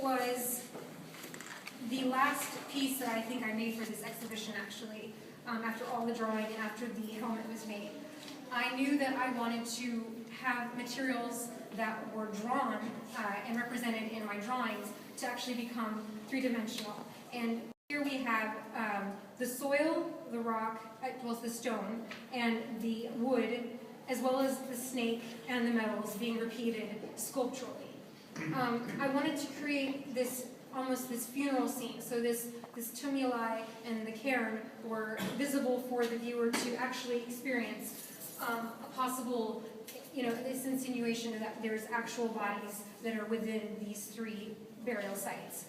was the last piece that I think I made for this exhibition, actually, after all the drawing and after the helmet was made. I knew that I wanted to have materials that were drawn and represented in my drawings to actually become three-dimensional. And here we have the soil, the rock, well, the stone, and the wood, as well as the snake and the metals being repeated sculpturally. I wanted to create this, almost this funeral scene, so this tumuli and the cairn were visible for the viewer to actually experience a possible, this insinuation that there's actual bodies that are within these three burial sites.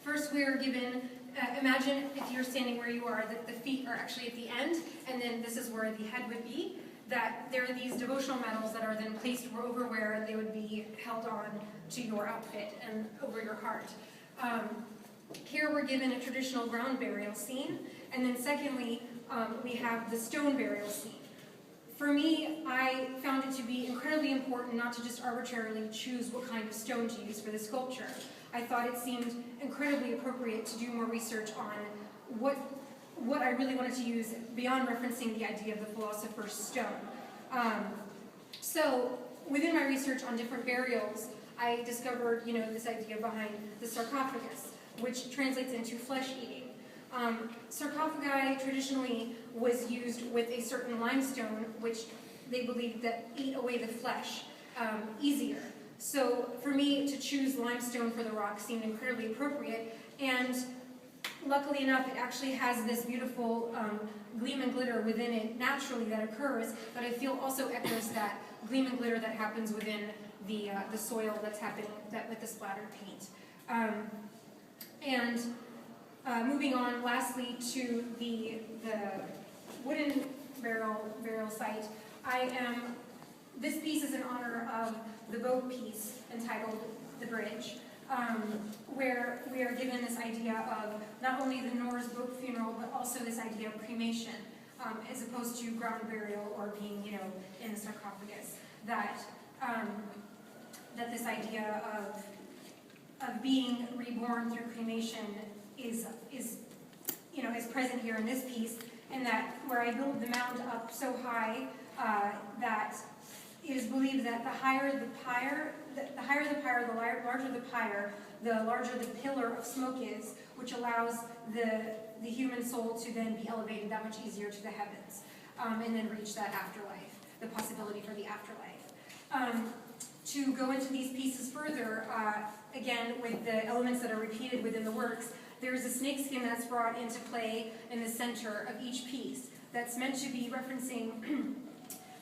First, we are given, imagine if you're standing where you are, that the feet are actually at the end, and then this is where the head would be, that there are these devotional medals that are then placed over where they would be held on to your outfit and over your heart. Here we're given a traditional ground burial scene, and then secondly, we have the stone burial scene. For me, I found it to be incredibly important not to just arbitrarily choose what kind of stone to use for the sculpture. I thought it seemed incredibly appropriate to do more research on what I really wanted to use beyond referencing the idea of the philosopher's stone. So within my research on different burials, I discovered, this idea behind the sarcophagus, which translates into flesh eating. Sarcophagi traditionally was used with a certain limestone, which they believed that ate away the flesh easier. So for me to choose limestone for the rock seemed incredibly appropriate, and luckily enough, it actually has this beautiful gleam and glitter within it naturally that occurs, but I feel also echoes that gleam and glitter that happens within the soil that's happening with the splattered paint. Moving on, lastly, to the wooden burial site, this piece is in honor of the boat piece entitled The Bridge, where we are given this idea of not only the Norse boat funeral, but also this idea of cremation, as opposed to ground burial or being, in the sarcophagus. That this idea of being reborn through cremation is present here in this piece, and that where I build the mound up so high that it is believed that the higher the pyre, the larger the pyre, the larger the pillar of smoke is, which allows the human soul to then be elevated that much easier to the heavens, and then reach that afterlife, the possibility for the afterlife. To go into these pieces further, again, with the elements that are repeated within the works, there's a snakeskin that's brought into play in the center of each piece that's meant to be referencing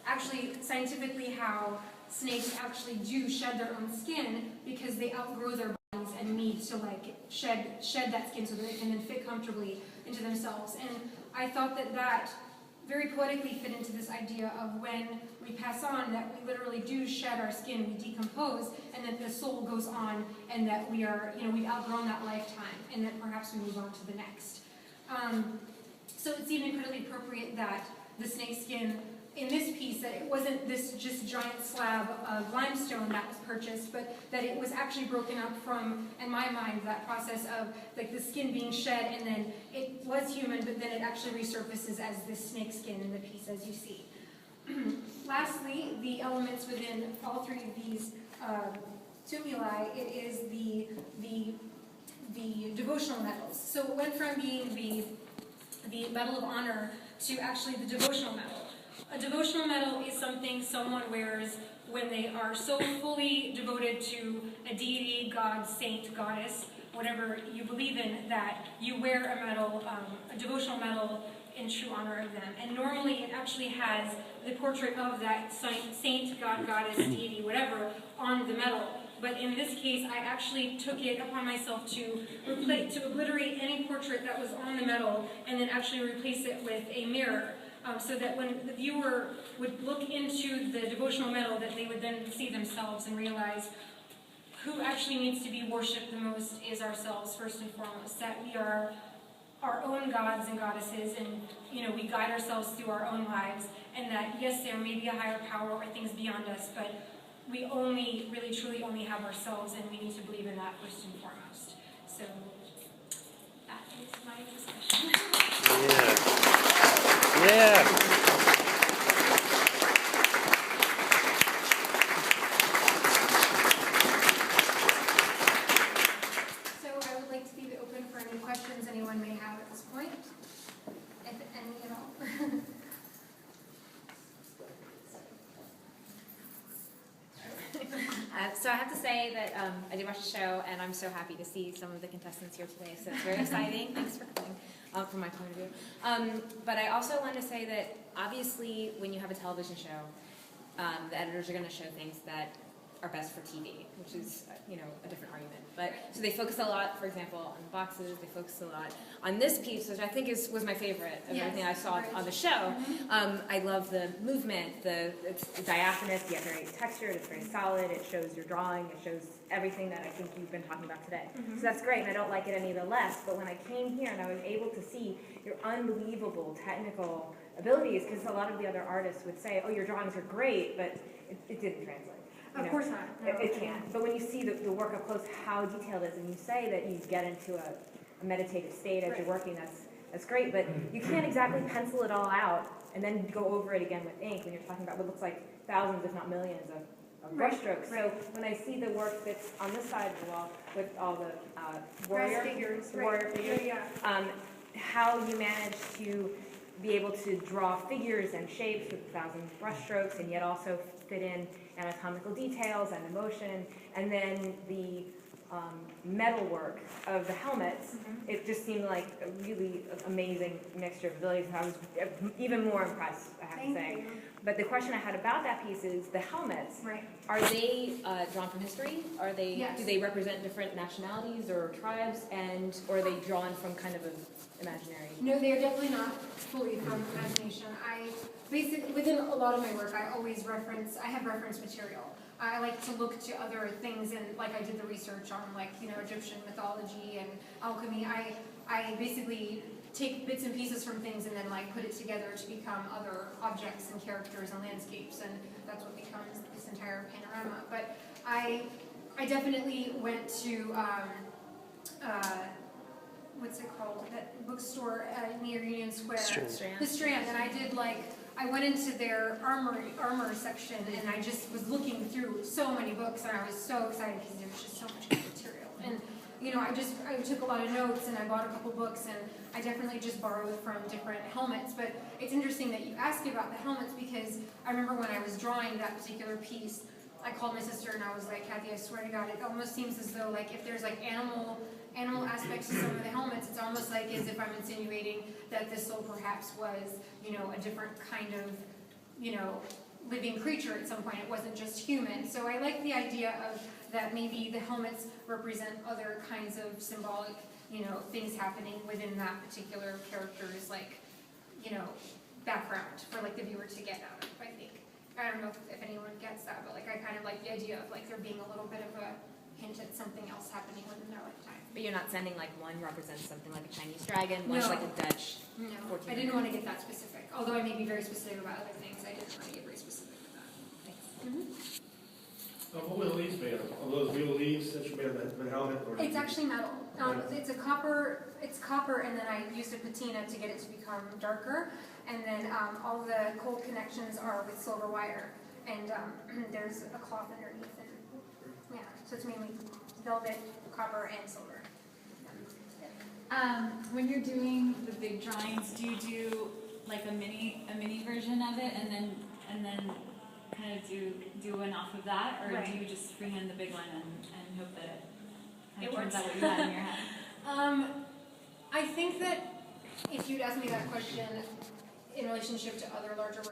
actually scientifically how snakes actually do shed their own skin because they outgrow their bodies and need to shed that skin so that they can then fit comfortably into themselves. And I thought that very poetically fit into this idea of when we pass on, that we literally do shed our skin, we decompose, and that the soul goes on, and that we are, we've outgrown that lifetime, and that perhaps we move on to the next. So it seemed incredibly appropriate that the snakeskin in this piece, that it wasn't this just giant slab of limestone that was purchased, but that it was actually broken up from, in my mind, that process of the skin being shed, and then it was human, but then it actually resurfaces as this snakeskin in the piece, as you see. Lastly, the elements within all three of these tumuli, it is the devotional medals. So it went from being the Medal of Honor to actually the devotional medal. A devotional medal is something someone wears when they are so fully devoted to a deity, god, saint, goddess, whatever you believe in, that you wear a medal, a devotional medal in true honor of them. And normally it actually has the portrait of that saint, god, goddess, deity, whatever, on the medal. But in this case, I actually took it upon myself to obliterate any portrait that was on the medal and then actually replace it with a mirror. So that when the viewer would look into the devotional medal, that they would then see themselves and realize who actually needs to be worshipped the most is ourselves, first and foremost. That we are our own gods and goddesses, and we guide ourselves through our own lives, and that yes, there may be a higher power or things beyond us, but we really truly only have ourselves, and we need to believe in that that first and foremost. So that is my discussion. Yeah. So I would like to leave it open for any questions anyone may have at this point, if any at all. So I have to say that I did watch the show, and I'm so happy to see some of the contestants here today, so it's very exciting. Thanks for coming, from my point of view. But I also want to say that, obviously, when you have a television show, the editors are going to show things that are best for TV, which is, a different argument. But so they focus a lot, for example, on the boxes. They focus a lot on this piece, which I think was my favorite of everything I saw on the show. I love the movement. It's diaphanous, yet very textured. It's very solid. It shows your drawing. It shows everything that I think you've been talking about today. So that's great, and I don't like it any the less. But when I came here and I was able to see your unbelievable technical abilities, because a lot of the other artists would say, "Oh, your drawings are great," but it didn't translate. Of course not. No. It can't. But when you see the work up close, how detailed it is, and you say that you get into a meditative state as you're working, that's great. But you can't exactly pencil it all out and then go over it again with ink when you're talking about what looks like thousands, if not millions, of brushstrokes. So when I see the work that's on this side of the wall with all the warrior figures, how you manage to be able to draw figures and shapes with 1,000 brushstrokes, and yet also fit in anatomical details and emotion, and then the metalwork of the helmets, it just seemed like a really amazing mixture of abilities. I was even more impressed, I have to say. But the question I had about that piece is the helmets. Are they drawn from history? Are they? Yes. Do they represent different nationalities or tribes, or are they drawn from kind of an imaginary? No, they are definitely not fully from imagination. Basically, within a lot of my work, I have reference material. I like to look to other things, and like I did the research on Egyptian mythology and alchemy. I basically take bits and pieces from things and then put it together to become other objects and characters and landscapes, and that's what becomes this entire panorama. But I definitely went to what's it called? That bookstore near Union Square. The Strand. And I went into their armor section, and I just was looking through so many books, and I was so excited because there was just so much good material. And I took a lot of notes, and I bought a couple books, and I definitely just borrowed from different helmets. But it's interesting that you asked about the helmets, because I remember when I was drawing that particular piece, I called my sister and I was like, "Kathy, I swear to God, it almost seems as though if there's animal aspects to some of the helmets, it's almost like as if I'm insinuating that this soul perhaps was, a different kind of, living creature at some point. It wasn't just human." So I like the idea of that maybe the helmets represent other kinds of symbolic, things happening within that particular character's, background for the viewer to get out of, I think. I don't know if anyone gets that, but I kind of like the idea of there being a little bit of a hint at something else happening within their lifetime. But you're not sending one represents something like a Chinese dragon, one's like a Dutch. No, I didn't want to get that specific. Although I may be very specific about other things, I didn't want to get very specific with that. Thanks. What were the leaves made of? Are those real leaves that you made of the helmet? Or It's actually metal. It's copper, and then I used a patina to get it to become darker. And then all the cold connections are with silver wire. And there's a cloth underneath. And so it's mainly velvet, copper, and silver. When you're doing the big drawings, do you do a mini version of it, and then kind of do one off of that, or do you just freehand the big one and hope that it kind of turns out what you had in your head? I think that if you'd asked me that question in relationship to other larger